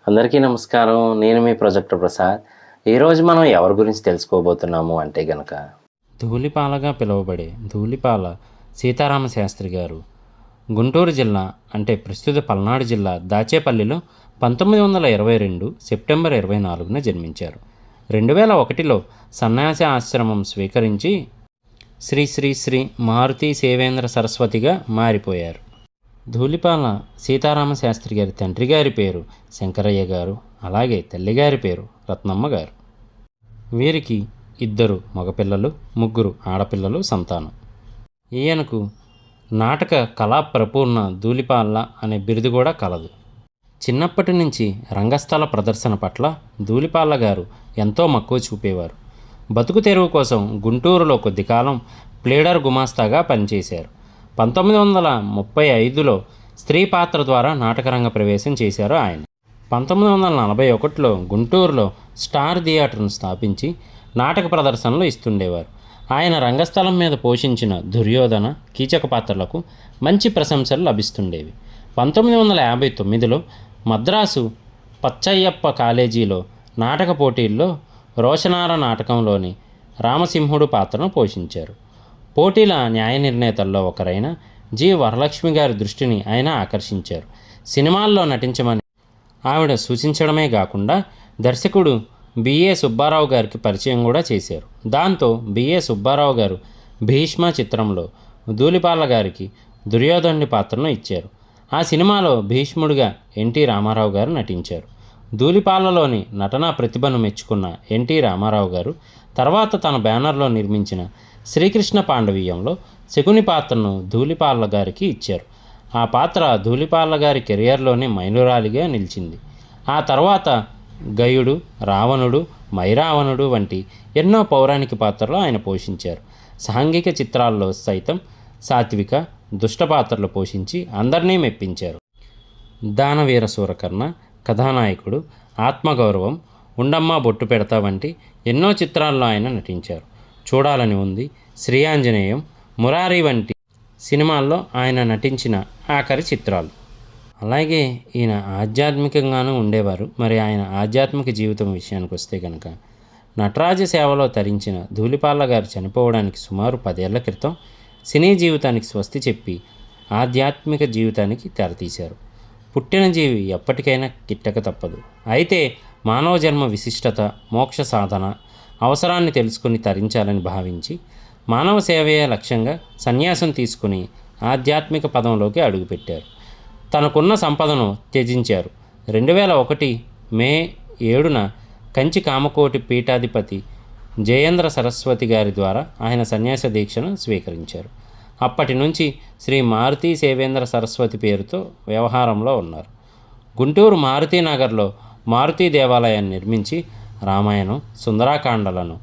అందరికీ నమస్కారం. నేను మీ ప్రొజెక్టర్ ప్రసాద్. ఈరోజు మనం ఎవరి గురించి తెలుసుకోబోతున్నాము అంటే గనక ధూళిపాలగా పిలువబడే ధూళిపాల సీతారామ శాస్త్రి గారు గుంటూరు జిల్లా అంటే ప్రస్తుత పల్నాడు జిల్లా దాచేపల్లిలో 1922 సెప్టెంబర్ 24న జన్మించారు. 2001లో సన్యాసి ఆశ్రమం స్వీకరించి శ్రీ శ్రీ శ్రీ మారుతి సేవేంద్ర సరస్వతిగా మారిపోయారు. ధూళిపాల సీతారామ శాస్త్రి గారి తండ్రి గారి పేరు శంకరయ్య గారు, అలాగే తల్లిగారి పేరు రత్నమ్మ గారు. వీరికి 2 మగపిల్లలు, 3 ఆడపిల్లలు సంతానం. ఈయనకు నాటక కళా ప్రపూర్ణ ధూళిపాల అనే బిరుదు కూడా కలదు. చిన్నప్పటి నుంచి రంగస్థల ప్రదర్శన పట్ల ధూళిపాల గారు ఎంతో మక్కువ చూపేవారు. బతుకు తెరువు కోసం గుంటూరులో కొద్ది కాలం ప్లేడర్ గుమాస్తాగా పనిచేశారు. 1935లో స్త్రీ పాత్ర ద్వారా నాటకరంగ ప్రవేశం చేశారు ఆయన. 1941లో గుంటూరులో స్టార్ థియేటర్ను స్థాపించి నాటక ప్రదర్శనలు ఇస్తుండేవారు. ఆయన రంగస్థలం మీద పోషించిన దుర్యోధన, కీచక పాత్రలకు మంచి ప్రశంసలు లభిస్తుండేవి. 1959లో మద్రాసు పచ్చయ్యప్ప కాలేజీలో నాటక పోటీల్లో రోషనార నాటకంలోని రామసింహుడు పాత్రను పోషించారు. పోటీల న్యాయ నిర్ణేతల్లో ఒకరైన జి వరలక్ష్మి గారి దృష్టిని ఆయన ఆకర్షించారు. సినిమాల్లో నటించమని ఆవిడ సూచించడమే కాకుండా దర్శకుడు బిఏ సుబ్బారావు గారికి పరిచయం కూడా చేశారు. దాంతో బిఏ సుబ్బారావు గారు భీష్మ చిత్రంలో ధూళిపాల గారికి దుర్యోధనుడి పాత్రను ఇచ్చారు. ఆ సినిమాలో భీష్ముడిగా ఎన్టీ రామారావు గారు నటించారు. ధూళిపాలలోని నటనా ప్రతిభను మెచ్చుకున్న ఎన్టీ రామారావు గారు తర్వాత తన బ్యానర్లో నిర్మించిన శ్రీకృష్ణ పాండవీయంలో శకుని పాత్రను ధూళిపాల గారికి ఇచ్చారు. ఆ పాత్ర ధూళిపాల గారి కెరియర్లోనే మైలురాలిగా నిలిచింది. ఆ తర్వాత గయుడు, రావణుడు, మైరావణుడు వంటి ఎన్నో పౌరాణిక పాత్రలు ఆయన పోషించారు. సాంఘిక చిత్రాల్లో సైతం సాత్విక, దుష్ట పాత్రలు పోషించి అందరినీ మెప్పించారు. దానవీర సూరకర్ణ, కథానాయకుడు, ఆత్మగౌరవం, ఉండమ్మ బొట్టు పెడతా వంటి ఎన్నో చిత్రాల్లో ఆయన నటించారు. చూడాలని ఉంది, శ్రీ ఆంజనేయం, మురారి వంటి సినిమాల్లో ఆయన నటించిన ఆఖరి చిత్రాలు. అలాగే ఈయన ఆధ్యాత్మికంగానూ ఉండేవారు. మరి ఆయన ఆధ్యాత్మిక జీవితం విషయానికి వస్తే కనుక నటరాజ సేవలో తరించిన ధూళిపాల గారు చనిపోవడానికి సుమారు 10 ఏళ్ల క్రితం సినీ జీవితానికి స్వస్తి చెప్పి ఆధ్యాత్మిక జీవితానికి తెరతీశారు. పుట్టిన జీవి ఎప్పటికైనా కిట్టక తప్పదు. అయితే మానవ జన్మ విశిష్టత, మోక్ష సాధన అవసరాన్ని తెలుసుకుని తరించాలని భావించి మానవ సేవయే లక్ష్యంగా సన్యాసం తీసుకుని ఆధ్యాత్మిక పదంలోకి అడుగుపెట్టారు. తనకున్న సంపదను త్యజించారు. 2001 మే 7న కంచి కామకోటి పీఠాధిపతి జయేంద్ర సరస్వతి గారి ద్వారా ఆయన సన్యాస దీక్షను స్వీకరించారు. అప్పటి నుంచి శ్రీ మారుతి సేవేంద్ర సరస్వతి పేరుతో వ్యవహారంలో ఉన్నారు. గుంటూరు మారుతీనగర్లో మారుతి దేవాలయాన్ని నిర్మించి రామాయణం, సుందరాకాండలను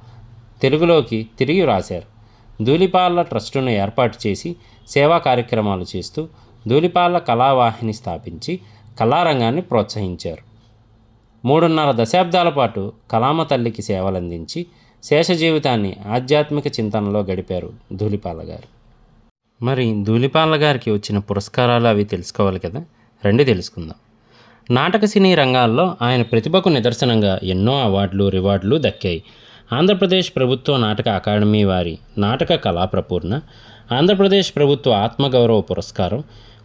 తెలుగులోకి తిరిగి రాశారు. ధూళిపాల ట్రస్టును ఏర్పాటు చేసి సేవా కార్యక్రమాలు చేస్తూ ధూళిపాల కళావాహిని స్థాపించి కళారంగాన్ని ప్రోత్సహించారు. 3.5 దశాబ్దాల పాటు కళామ తల్లికి సేవలందించి శేష జీవితాన్ని ఆధ్యాత్మిక చింతనలో గడిపారు ధూళిపాల గారు. మరి ధూళిపాల గారికి వచ్చిన పురస్కారాలు అవి తెలుసుకోవాలి కదా, రండి తెలుసుకుందాం. నాటక సినీ రంగాల్లో ఆయన ప్రతిభకు నిదర్శనంగా ఎన్నో అవార్డులు, రివార్డులు దక్కాయి. ఆంధ్రప్రదేశ్ ప్రభుత్వ నాటక అకాడమీ వారి నాటక కళా ప్రపూర్ణ, ఆంధ్రప్రదేశ్ ప్రభుత్వ ఆత్మగౌరవ పురస్కారం,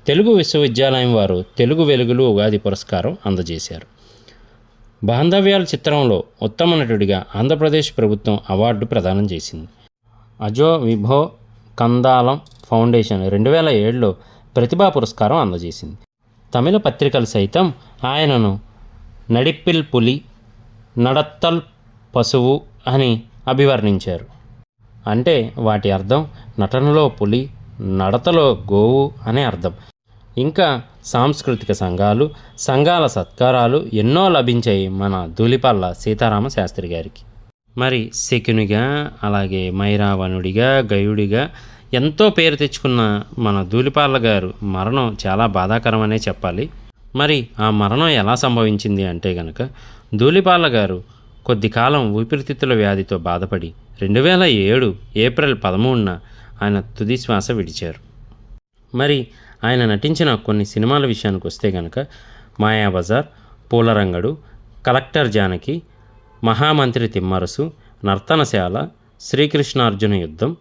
తెలుగు విశ్వవిద్యాలయం వారు తెలుగు వెలుగులు ఉగాది పురస్కారం అందజేశారు. బాంధవ్యాల చిత్రంలో ఉత్తమ నటుడిగా ఆంధ్రప్రదేశ్ ప్రభుత్వం అవార్డు ప్రదానం చేసింది. అజో విభో కందాలం ఫౌండేషన్ 2007లో ప్రతిభా పురస్కారం అందజేసింది. తమిళ పత్రికలు సైతం ఆయనను నడిప్పిల్ పులి, నడత్తల్ పశువు అని అభివర్ణించారు. అంటే వాటి అర్థం నటనలో పులి, నడతలో గోవు అనే అర్థం. ఇంకా సాంస్కృతిక సంఘాల సత్కారాలు ఎన్నో లభించాయి మన ధూళిపాల సీతారామ శాస్త్రి గారికి. మరి శకునిగా, అలాగే మైరావణుడిగా, గయుడిగా ఎంతో పేరు తెచ్చుకున్న మన ధూళిపాల గారు మరణం చాలా బాధాకరమనే చెప్పాలి. మరి ఆ మరణం ఎలా సంభవించింది అంటే కనుక ధూళిపాల గారు కొద్ది కాలం ఊపిరితిత్తుల వ్యాధితో బాధపడి 2007 ఏప్రిల్ 13న ఆయన తుది శ్వాస విడిచారు. మరి ఆయన నటించిన కొన్ని సినిమాల విషయానికి వస్తే కనుక మాయాబజార్, పూలరంగడు, కలెక్టర్ జానకి, మహామంత్రి తిమ్మరసు, నర్తనశాల, శ్రీకృష్ణార్జున యుద్ధం,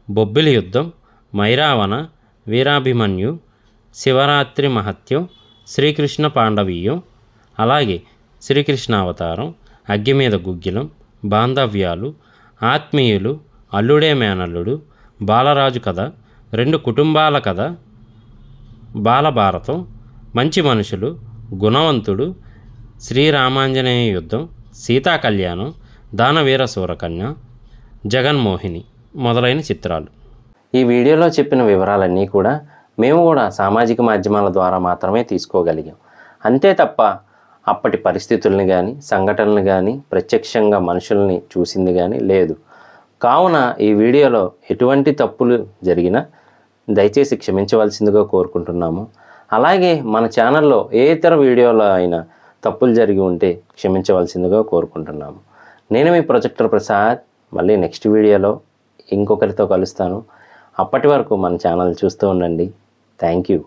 బొబ్బిలి యుద్ధం, మైరావణ, వీరాభిమన్యు, శివరాత్రి మహత్యం, శ్రీకృష్ణ పాండవీయం, అలాగే శ్రీకృష్ణావతారం, అగ్గి మీద గుగ్గిలం, బాంధవ్యాలు, ఆత్మీయులు, అల్లుడే మేనల్లుడు, బాలరాజు కథ, రెండు కుటుంబాల కథ, బాలభారతం, మంచి మనుషులు, గుణవంతుడు, శ్రీరామాంజనేయ యుద్ధం, సీతా కళ్యాణం, దానవీర సూరకన్య, జగన్మోహిని మొదలైన చిత్రాలు. ఈ వీడియోలో చెప్పిన వివరాలన్నీ కూడా మేము కూడా సామాజిక మాధ్యమాల ద్వారా మాత్రమే తీసుకోగలిగాం. అంతే తప్ప అప్పటి పరిస్థితుల్ని కానీ సంఘటనలు కానీ ప్రత్యక్షంగా మనుషుల్ని చూసింది కానీ లేదు. కావున ఈ వీడియోలో ఎటువంటి తప్పులు జరిగినా దయచేసి క్షమించవలసిందిగా కోరుకుంటున్నాము. అలాగే మన ఛానల్లో ఏ ఇతర వీడియోలో అయినా తప్పులు జరిగి ఉంటే క్షమించవలసిందిగా కోరుకుంటున్నాము. నేను మీ ప్రొజెక్టర్ ప్రసాద్. మళ్ళీ నెక్స్ట్ వీడియోలో ఇంకొకరితో కలుస్తాను. అప్పటి వరకు మన ఛానల్ చూస్తూ ఉండండి. Thank you.